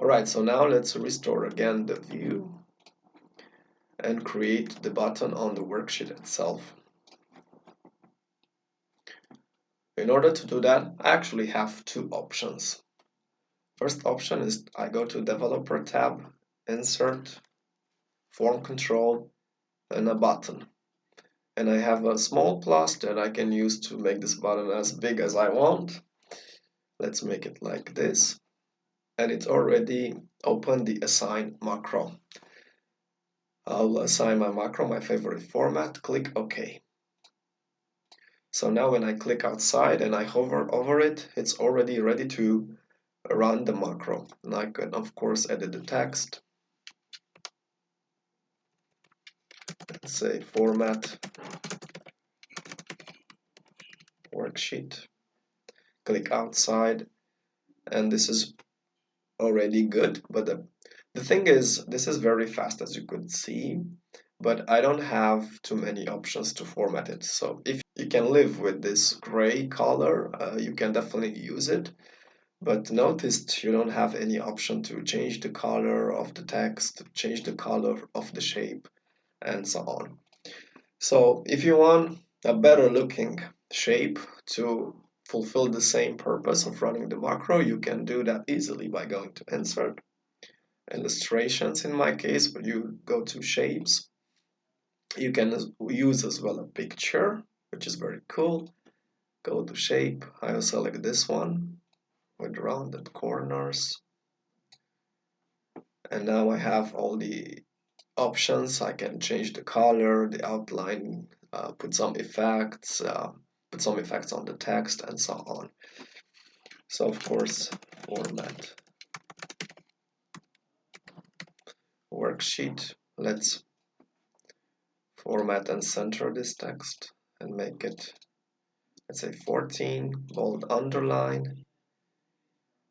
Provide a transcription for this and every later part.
Alright, so now let's restore again the view and create the button on the worksheet itself. In order to do that, I actually have two options. First option is I go to Developer tab, Insert, Form Control, and a button. And I have a small plus that I can use to make this button as big as I want. Let's make it like this. And it's already opened the Assign macro. I'll assign my macro my favorite format, click OK. So now when I click outside and I hover over it, it's already ready to run the macro. And I can of course edit the text. Let's say format worksheet. Click outside, and this is already good. But the thing is, this is very fast as you could see, but I don't have too many options to format it. So if you can live with this gray color, you can definitely use it. But notice you don't have any option to change the color of the text, change the color of the shape, and so on. So if you want a better looking shape to fulfill the same purpose of running the macro, you can do that easily by going to Insert, Illustrations in my case, but you go to Shapes. You can use as well a picture, which is very cool. Go to Shape, I will select this one with rounded corners. And now I have all the options. I can change the color, the outline, put some effects on the text, and so on. So of course, format worksheet. Let's format and center this text and make it, let's say 14, bold underline.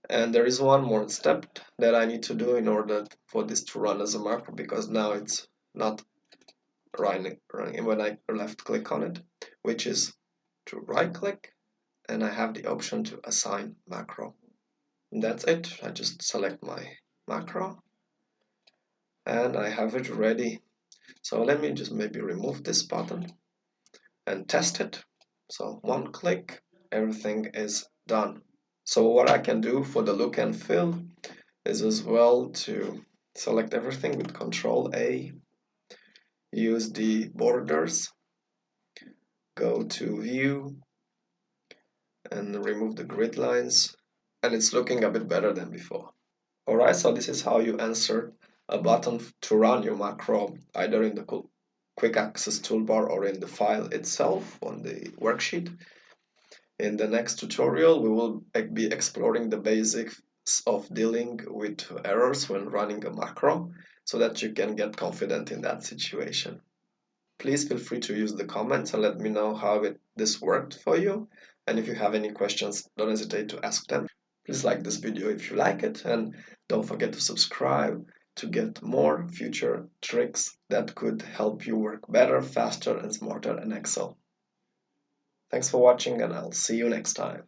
And there is one more step that I need to do in order for this to run as a macro, because now it's not running when I left click on it, which is to right click, and I have the option to assign macro. And that's it. I just select my macro and I have it ready. So let me just maybe remove this button and test it. So one click, everything is done. So what I can do for the look and feel is as well to select everything with Control A, use the borders, go to View, and remove the grid lines, and it's looking a bit better than before. Alright, so this is how you insert a button to run your macro either in the quick access toolbar or in the file itself on the worksheet. In the next tutorial, we will be exploring the basics of dealing with errors when running a macro so that you can get confident in that situation. Please feel free to use the comments and let me know how this worked for you. And if you have any questions, don't hesitate to ask them. Please like this video if you like it, and don't forget to subscribe to get more future tricks that could help you work better, faster, and smarter in Excel. Thanks for watching, and I'll see you next time.